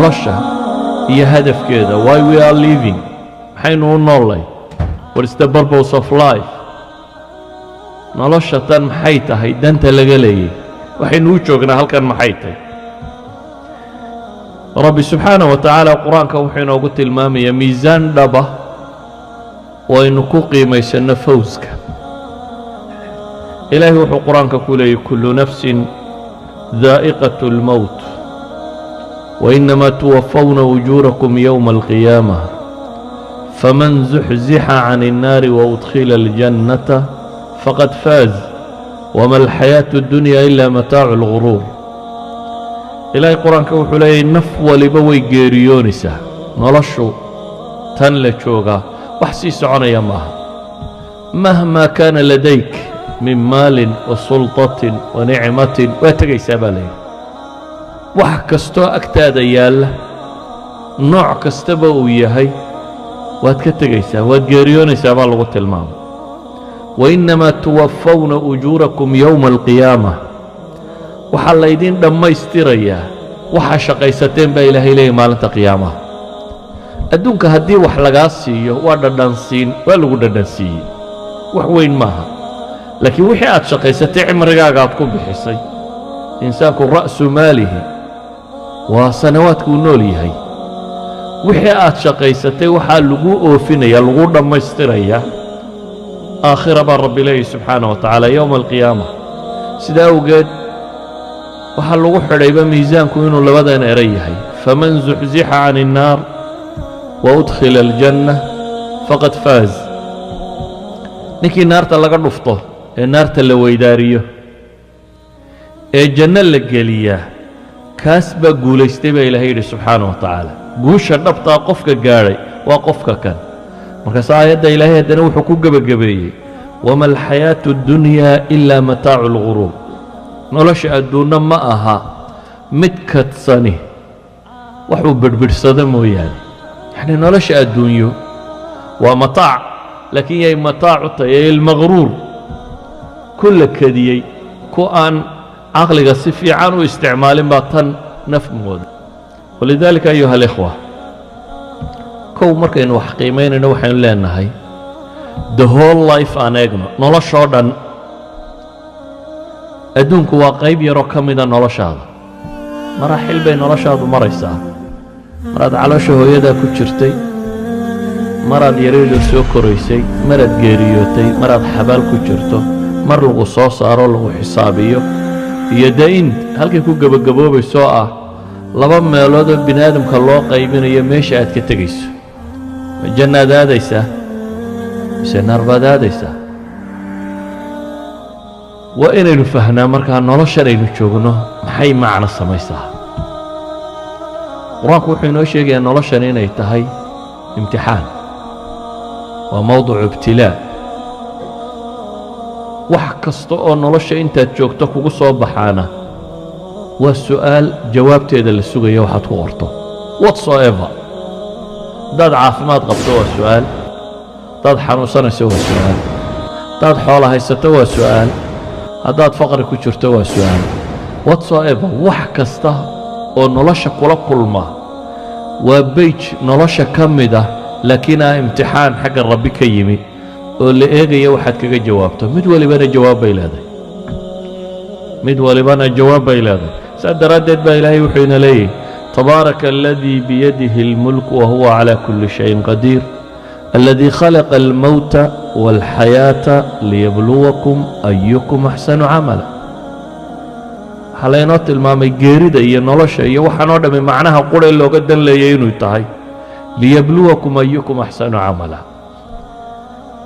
nolosha iyo hadafkeeda. Why we are living, maxaynu u noolay? What is the purpose of life? nolosha tan maxay tahay? danta laga leeyay waxaynu u joognaa halkan maxay tahay? rabbi subxaanahu wa tacaala qur-aanka wuxuu inoogu tilmaamayaa miisaan dhaba waynu ku qiimaysanno fawska. ilaahay wuxuu qur-aanka ku leeyay kullu nafsin daa'iqatu lmowt wainamaa tuwafawna ujuurakum yowma alqiyaamah faman zuxzixa can الnaari waudkhila اljannata faqad faaz wama alxayaaةu اddunya ila mataacu اlguruur. ilaahay qur-aanka wuxuu leeyahay naf waliba way geeriyoonaysaa. noloshu tan la joogaa wax sii soconaya maaha. mahmaa kaana ladayk min maalin wa sulطatin wa nicmatin waa tegaysaa baa layidhi. wax kastoo agtaada yaalla nooc kastaba uu yahay waad ka tegaysaa, waad geeriyoonaysaa baa lagu tilmaamay. wainamaa tuwafawna ujuurakum yowma alqiyaamah, waxaa laydin dhammaystirayaa waxaa shaqaysateen baa ilaahay leeyahy maalinta qiyaamaha. adduunka haddii wax lagaa siiyo waa dhadhansiin, waa lagu dhadhansiiyey, wax weyn maaha. laakiin wixii aad shaqaysatay cimrigaaga aad ku bixisay, insaanku ra'su maalihi waa sanawaadkuu nool yahay. wixii aad shaqaysatay waxaa lagu oofinaya, lagu dhammaystirayaa aakhira baa rabbi leeyahy subxaanaه wa tacaala yowma alqiyaama. sidaa awgeed waxaa lagu xidhayba miisaanku inuu labadan eray yahay, faman zuxzixa can الnaar waudkhila اljanna faqad faaz. ninkii naarta laga dhufto ee naarta la weydaariyo ee janno la geliyaa, kaas baa guulaystay baa ilaahay yidhi subxaanaه wa tacaala. guusha dhabtaa qofka gaadhay waa qofka kan. markaas aayadda ilaahay haddana wuxuu ku gebagabeeyey wama alxayaaةu اddunyaa ilaa mataacu اlguruur. nolosha adduunna ma aha mid kadsani waxuu bedhbidhsado mooyaane. yacni nolosha adduunyo waa mataac, laakiin yay mataacu tahay ilmaqruur, ku la kadiyey, ku aan caqliga si fiican u isticmaalin baa tan nafmooda. walidaalika ayuha alikhwa, kow markaynu wax qiimaynayno waxaynu leenahay the whole life aan eegno, noloshoo dhan. adduunku waa qayb yaroo ka mida noloshaada. maraaxil bay noloshaadu maraysaa. maraad caloosha hooyadaa ku jirtay, maraad yareedo soo koraysay, maraad geeriyootay, maraad xabaal ku jirto, mar lagu soo saaro lagu xisaabiyo, iyo daa'in halkay ku gebagaboobaysoo ah laba meeloodoo bini aadamka loo qaybinayo meesha aad ka tegayso. ma jannaad aadaysaa mise naar baad aadaysaa? waa inaynu fahnaa markaa noloshan aynu joogno maxay macno samaysaa. qur-aanku wuxuu inoo sheegayaa noloshan inay tahay imtixaan, waa mowducu ibtilaa. wax kasta oo nolosha intaad joogto kugu soo baxaana waa su'aal jawaabteeda la sugaya waxaad ku qorto whatsoever. haddaad caafimaad qabto waa su'aal, haddaad xanuunsanayso waa su'aal, haddaad xoola haysato waa su'aal, haddaad faqri ku jirto waa su'aal. whatsoever, wax kasta oo nolosha kula kulma waa beyj nolosha ka mid ah, laakiin ah imtixaan xagga rabbi ka yimi oo la eegaya waxaad kaga jawaabto. mid walibana jawaab bay leedahay, mid walibana jawaab bay leedahay. saa daraaddeed baa ilaahay wuxuu ina leeyahy tabaaraka aladii biyadihi اlmulk wahuwa calى kuli shayin qadiir aladii khalaqa almowta wاlxayaata liyabluwakum ayukum axsanu camala. waxaa laynoo tilmaamay geerida iyo nolosha iyo waxaanoo dhammi macnaha qurhe looga dan leeyay inuu tahay liyabluwakum ayukum axsanu camala,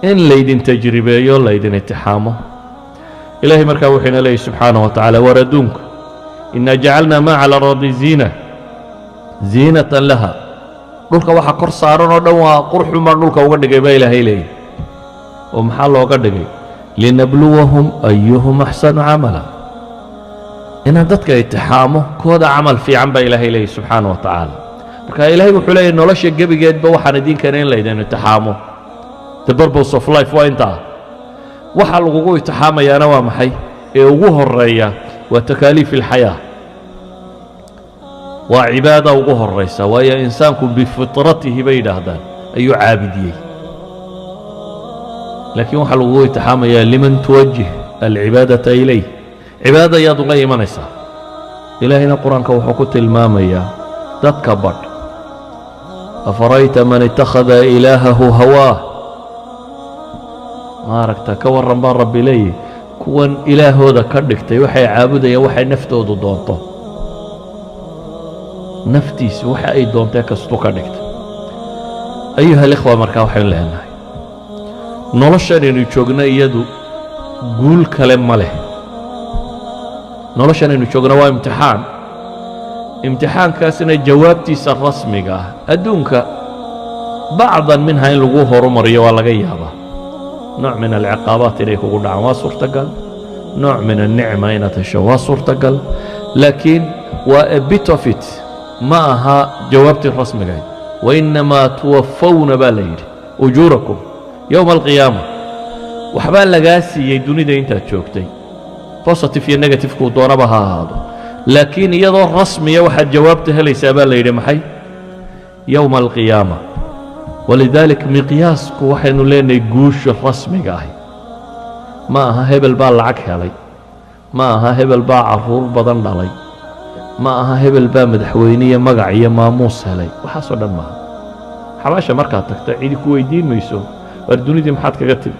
in laydin tajribeeyo, laydin itixaamo. ilaahay markaa wuxuu ina leeyahy subxaanaه wa tacaala war adduunku inaa jacalnaa maa cala aradi ziinatan laha. dhulka waxa kor saaran oo dhan waa qurxun baan dhulka uga dhigay baa ilaahay leeyahy. oo maxaa looga dhigay? linabluwahum ayuhum axsanu camala, inaan dadka itixaamo kooda camal fiican baa ilaahay leeyahy subxaanaه wa tacaala. marka ilaahay wuxuu leeyahy nolosha gebigeedba waxaan idinkana in laydin itixaamo. the purpose of life waa intaa. waxa lagugu itixaamayaana waa maxay? ee ugu horeeya waa takaaliif ilxayaa. وعبادة وقهر الرئيسة وهي إنسانكم بفطرته بين أهدان أي عابديه لكن وحل وقوي تحامي لمن توجه العبادة إليه عبادة يضغي منسا إلهنا القرآن كوحكوت المامية تتكبر أفرأيت من اتخذ إلهه هواه ما ركتا كون رمبان ربي لي كون إله هذا كردكتي وحي عابده يوحي نفته دونته نفتيس وحي أي دونته كستو كردكت أيها الإخوة مركا وحي لهنا noloshan aynu joogna iyadu guul kale ma leh noloshan aynu joogna waa imtixaankaasina jawaabtiisa rasmiga ah adduunka bacdan minha in lagu horumariyo waa laga yaabaa nooc min alciqaabaat inay kugu dhacaan waa suurtagal nooc min annicma inaad hesho waa suurtagal laakiin waa a bit of it ma aha jawaabtii rasmigayd wainamaa tuwafawna baa la yidhi ujuurakum يوم القيامة وحبا لغاسي دوني انت تشوكتي بوزيتيف يا نيجاتيف كو دونبها هذا لكن يضو الرسمي واحد جوابته ليس بال لي محي يوم القيامة ولذلك مقياس كو وحين لين يقوش الرسمي قاهي ما ها هبل با لعك علي ما ها هبل با عرور بدن علي ما ها هبل با مدحوينية مقعية ماموس علي وحاسو دمها حباشا مركا تكتعيدي كو يدين ميسو والدنيا محاد كتب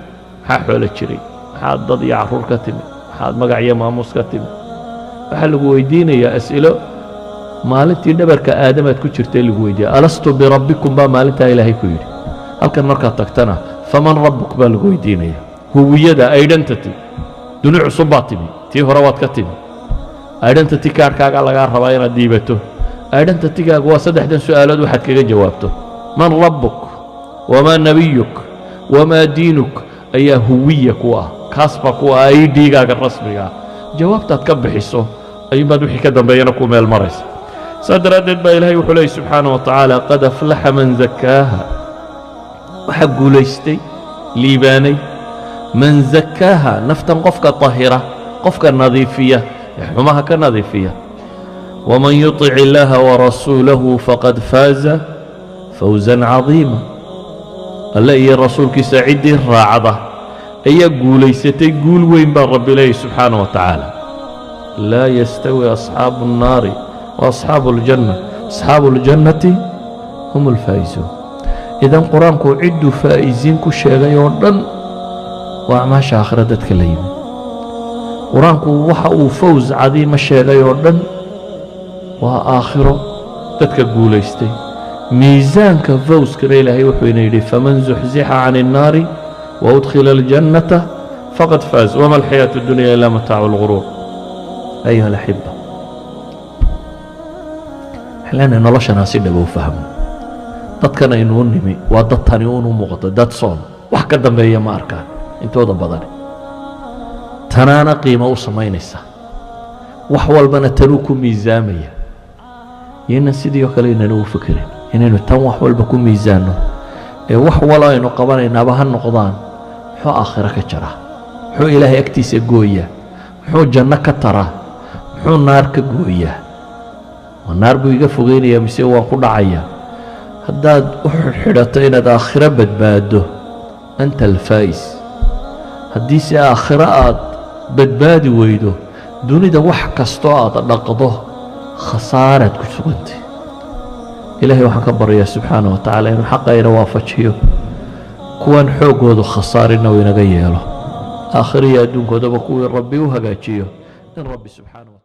حول الشري محاد ضد يعرور كتب محاد مقعية ماموس كتب فحلقوا ويدين يا أسئلة مالتي نبرك آدم تكتشرتي لقوا يدين ألست بربكم با مالتها إلهي كويري هل كان مركا تكتنا فمن ربك با لقوا يدين يا هو يدا ايدنتتي دنيا صباتي تي هروات كتب ايدنتتي كاركاك على غار رباينا ديبته ايدنتتي كاك واسدح سؤالات واحد كي جوابته من ربك وما نبيك وما دينك أي هوية كوا كاسبا كوا أي ديغا الرسمي جوابتها تكبحيسو أي ما دوحي كدن بينكم من المرس صدر أدد با إلهي وحلي سبحانه وتعالى قد أفلح من زكاها وحقوا ليستي ليباني من زكاها نفتا قفك طاهرة قفك النظيفية يحمها كنظيفية ومن يطع الله ورسوله فقد فاز فوزا عظيما الله يا رسول كسعيد الراعضة أي قوليستي قول وين بان رب الله سبحانه وتعالى لا يستوي أصحاب النار وأصحاب الجنة أصحاب الجنة هم الفائزون إذا القرآن كو عدوا فائزين كو شيغا يوردن وأعماش آخرتك الليل القرآن كو وحا فوز عظيم الشيغا يوردن وآخره تتك قوليستي ميزانك فوز كريلهي وحوين يدي فمن زحزح عن النار وأدخل الجنة فقد فاز وما الحياة الدنيا إلا متاع الغرور أيها الأحبة حلانا نلاشنا سيدنا بوفهم dadkan aynu nimi waa dad tani uu muuqdo dad soon wax ka dambeeya ma arkaan intooda badan tanaana qiimo u sameynaysa wax walbana tanu ku miisaamaya yana sidoo kale inanu fikirin inaynu tan wax walba ku miisaano ee wax wala aynu qabanaynaaba ha noqdaan wuxuu aakhira ka jira wuxuu ilaahay agtiisa gooya wuxuu janno ka tara wuxuu naar ka gooya naar buu iga fogeynaya mise waan ku dhacaya haddaad u xidhato inaad aakhiro badbaado anta alfaa'is haddii si aakhiro aad badbaadi weydo dunida wax kastoo aad dhaqdo khasaaraad ku sugantay ilaahay waxaan ka baryaa subxaanahu wa tacaala inuu xaqayna waafajiyo kuwan xoogoodu khasaarina uu inaga yeelo aakhiriya adduunkoodaba kuwii rabbi u hagaajiyo in rabbi subxaanahu